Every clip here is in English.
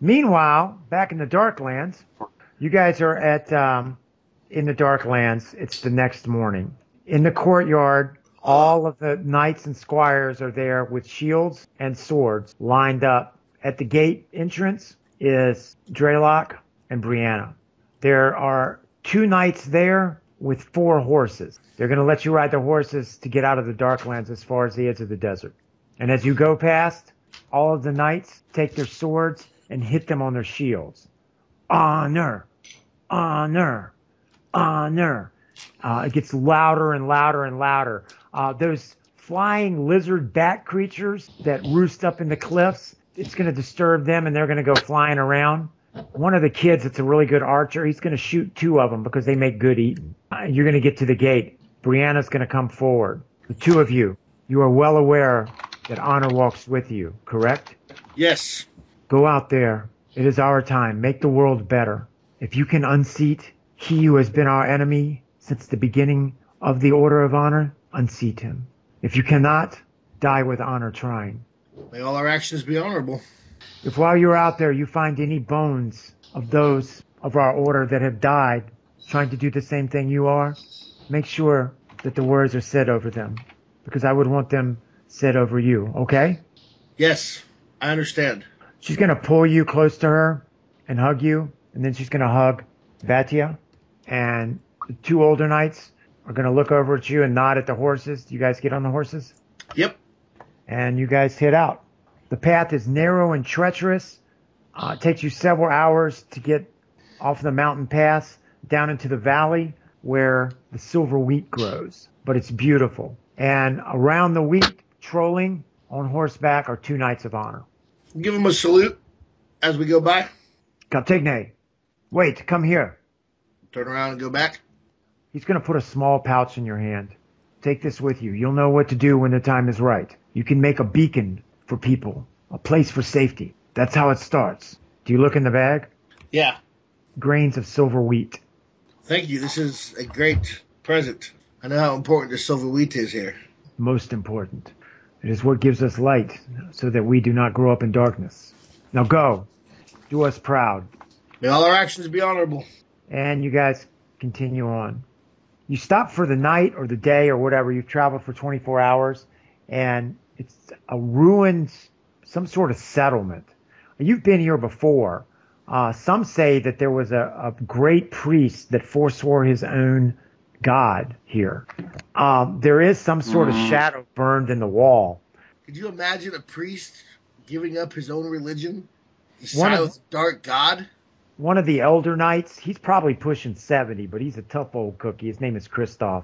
Meanwhile, back in the Darklands, you guys are at in the Darklands. It's the next morning. In the courtyard, all of the knights and squires are there with shields and swords lined up. At the gate entrance is Draylock and Brianna. There are 2 knights there with 4 horses. They're going to let you ride the horses to get out of the Darklands as far as the edge of the desert. And as you go past, all of the knights take their swords and hit them on their shields. Honor, honor, honor. It gets louder and louder and louder. Those flying lizard bat creatures that roost up in the cliffs, it's going to disturb them and they're going to go flying around. One of the kids that's a really good archer, he's going to shoot 2 of them because they make good eating. You're going to get to the gate. Brianna's going to come forward. The 2 of you, you are well aware that honor walks with you, correct? Yes. Go out there. It is our time. Make the world better. If you can unseat he who has been our enemy since the beginning of the Order of Honor, unseat him. If you cannot, die with honor trying. May all our actions be honorable. If while you're out there you find any bones of those of our order that have died trying to do the same thing you are, make sure that the words are said over them, because I would want them said over you, okay? Yes, I understand. She's going to pull you close to her and hug you, and then she's going to hug Bastias, and the 2 older knights are going to look over at you and nod at the horses. Do you guys get on the horses? Yep. And you guys head out. The path is narrow and treacherous. It takes you several hours to get off the mountain pass down into the valley where the silver wheat grows. But it's beautiful. And around the wheat, trolling on horseback, are 2 knights of honor. Give them a salute as we go by. Caltignae, wait, come here. Turn around and go back. He's going to put a small pouch in your hand. Take this with you. You'll know what to do when the time is right. You can make a beacon for people, a place for safety. That's how it starts. Do you look in the bag? Yeah. Grains of silver wheat. Thank you. This is a great present. I know how important the silver wheat is here. Most important. It is what gives us light so that we do not grow up in darkness. Now go. Do us proud. May all our actions be honorable. And you guys continue on. You stop for the night or the day or whatever. You've traveled for 24 hours, and it's a ruined, some sort of settlement. You've been here before. Some say that there was a great priest that forswore his own god here. There is some sort of shadow burned in the wall. Could you imagine a priest giving up his own religion? The silent, dark god? One of the elder knights, he's probably pushing 70, but he's a tough old cookie. His name is Christoph.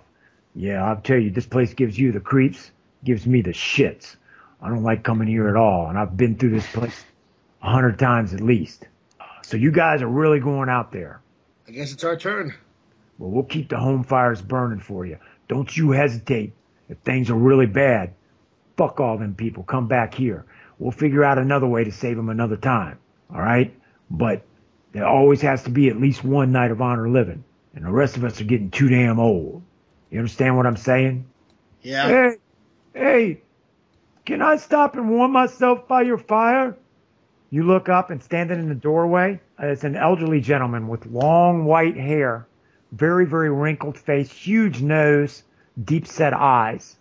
Yeah, I'll tell you, this place gives you the creeps, gives me the shits. I don't like coming here at all, and I've been through this place 100 times at least. So you guys are really going out there. I guess it's our turn. Well, we'll keep the home fires burning for you. Don't you hesitate. If things are really bad, fuck all them people. Come back here. We'll figure out another way to save them another time. All right? But there always has to be at least 1 knight of honor living, and the rest of us are getting too damn old. You understand what I'm saying? Yeah. Hey, can I stop and warm myself by your fire? You look up, and standing in the doorway is an elderly gentleman with long white hair, very, very wrinkled face, huge nose, deep-set eyes.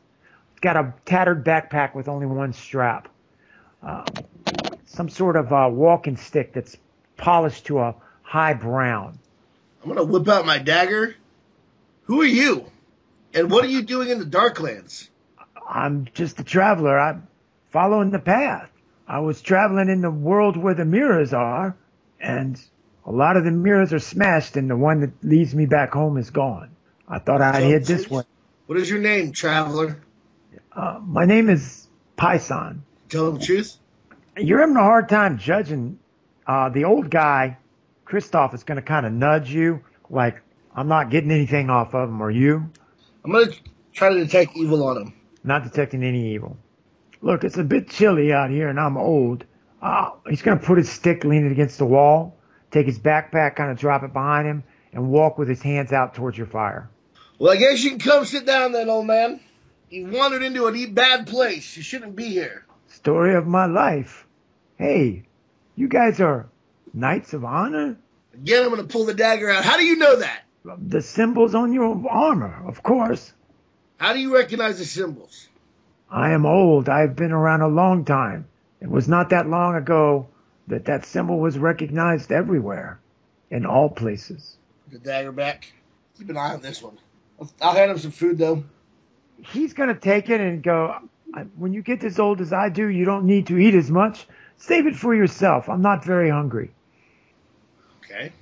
He's got a tattered backpack with only 1 strap. Some sort of walking stick that's polished to a high brown. I'm going to whip out my dagger. Who are you? And what are you doing in the Darklands? I'm just a traveler. I'm following the path. I was traveling in the world where the mirrors are, and a lot of the mirrors are smashed, and the one that leads me back home is gone. I thought I'd head this way. What is your name, traveler? My name is Python. Tell the truth? You're having a hard time judging. The old guy, Christoph, is going to kind of nudge you, like, I'm not getting anything off of him, are you? I'm going to try to detect evil on him. Not detecting any evil. Look, it's a bit chilly out here, and I'm old. He's going to put his stick leaning against the wall, take his backpack, kind of drop it behind him, and walk with his hands out towards your fire. Well, I guess you can come sit down then, old man. You wandered into a bad place. You shouldn't be here. Story of my life. Hey, you guys are Knights of Honor? Again, I'm going to pull the dagger out. How do you know that? The symbols on your armor, of course. How do you recognize the symbols? I am old. I've been around a long time. It was not that long ago that that symbol was recognized everywhere, in all places. Put the dagger back. Keep an eye on this one. I'll hand him some food, though. He's going to take it and go, when you get as old as I do, you don't need to eat as much. Save it for yourself. I'm not very hungry. Okay.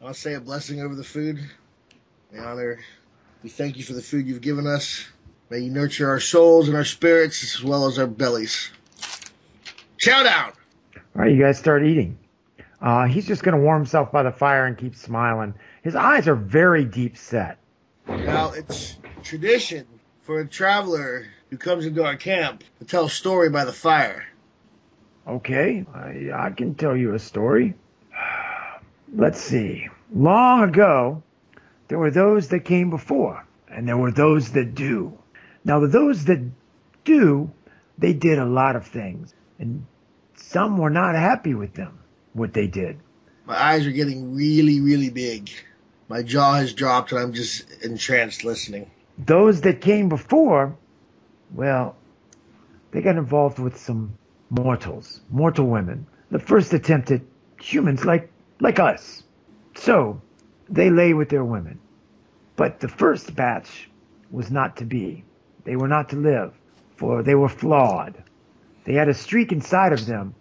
I'll say a blessing over the food. May honor, we thank you for the food you've given us. May you nurture our souls and our spirits as well as our bellies. Chow down! All right, you guys start eating. He's just going to warm himself by the fire and keep smiling. His eyes are very deep set. Now, it's tradition for a traveler who comes into our camp to tell a story by the fire. Okay, I can tell you a story. Let's see. Long ago, there were those that came before, and there were those that do. Now, those that do, they did a lot of things, and some were not happy with them, what they did. My eyes are getting really, really big. My jaw has dropped, and I'm just entranced listening. Those that came before, well, they got involved with some mortal women. The first attempt at humans like us. So, they lay with their women. But the first batch was not to be. They were not to live, for they were flawed. They had a streak inside of them,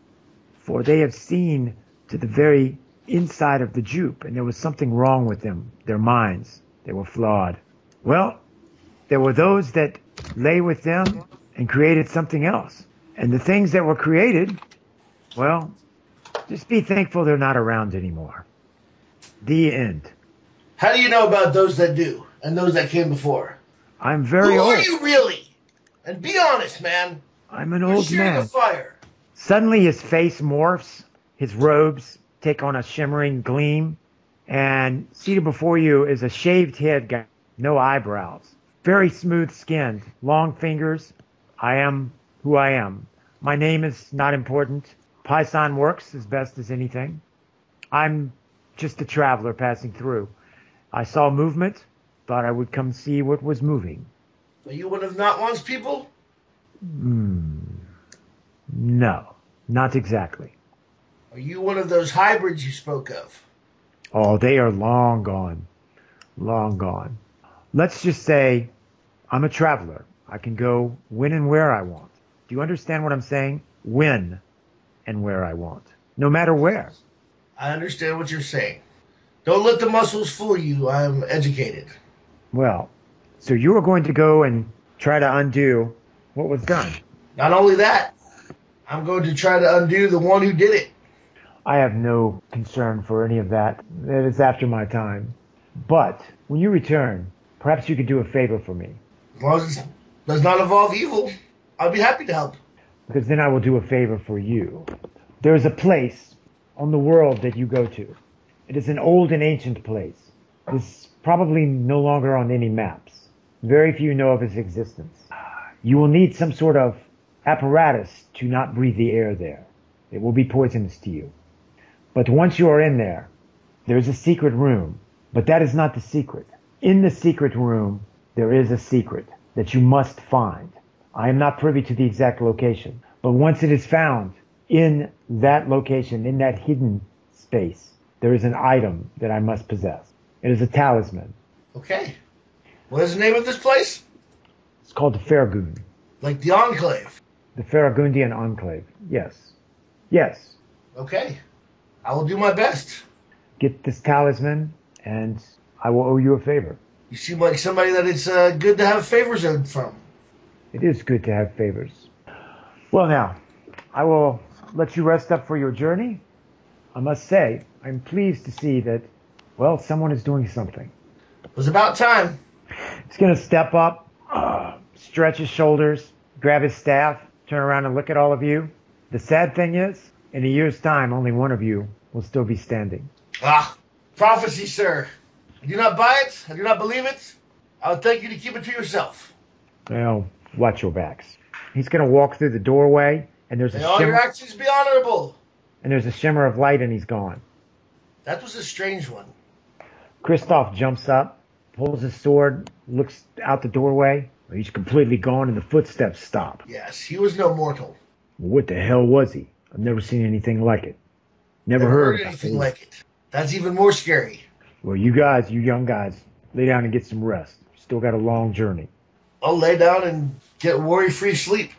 for they have seen to the very inside of the jupe, and there was something wrong with them, their minds. They were flawed. Well, there were those that lay with them and created something else. And the things that were created, well, just be thankful they're not around anymore. The end. How do you know about those that do and those that came before? I'm very old. Who are you really? And be honest, man. I'm an old man. The fire. Suddenly his face morphs, his robes take on a shimmering gleam, and seated before you is a shaved head guy, no eyebrows, very smooth-skinned, long fingers. I am who I am. My name is not important. Paisan works as best as anything. I'm just a traveler passing through. I saw movement, thought I would come see what was moving. Are you one of Not One's people? No, not exactly. Are you one of those hybrids you spoke of? Oh, they are long gone. Long gone. Let's just say I'm a traveler. I can go when and where I want. Do you understand what I'm saying? When and where I want. No matter where. I understand what you're saying. Don't let the muscles fool you. I'm educated. Well, so you are going to go and try to undo what was done. Not only that, I'm going to try to undo the one who did it. I have no concern for any of that. It is after my time. But when you return, perhaps you could do a favor for me. As long as it does not involve evil, I'll be happy to help. Because then I will do a favor for you. There is a place on the world that you go to. It is an old and ancient place. It's probably no longer on any maps. Very few know of its existence. You will need some sort of apparatus to not breathe the air there. It will be poisonous to you. But once you are in there, there is a secret room. But that is not the secret. In the secret room, there is a secret that you must find. I am not privy to the exact location. But once it is found, in that location, in that hidden space, there is an item that I must possess. It is a talisman. Okay. What is the name of this place? It's called the Farragoon. Like the Enclave? The Farragoondian Enclave. Yes. Yes. Okay. I will do my best. Get this talisman, and I will owe you a favor. You seem like somebody that it's good to have favors from. It is good to have favors. Well, now, I will let you rest up for your journey. I must say, I'm pleased to see that, well, someone is doing something. It was about time. He's going to step up, stretch his shoulders, grab his staff, turn around and look at all of you. The sad thing is, in a year's time, only one of you will still be standing. Prophecy, sir. I do not buy it. I do not believe it. I would thank you to keep it to yourself. Well, watch your backs. He's going to walk through the doorway, and there's May all your actions be honorable. and there's a shimmer of light, and he's gone. That was a strange one. Kristoff jumps up, pulls his sword, looks out the doorway. He's completely gone, and the footsteps stop. Yes, he was no mortal. What the hell was he? I've never seen anything like it. Never heard anything like it. That's even more scary. Well, you young guys, lay down and get some rest. Still got a long journey. I'll lay down and get worry-free sleep.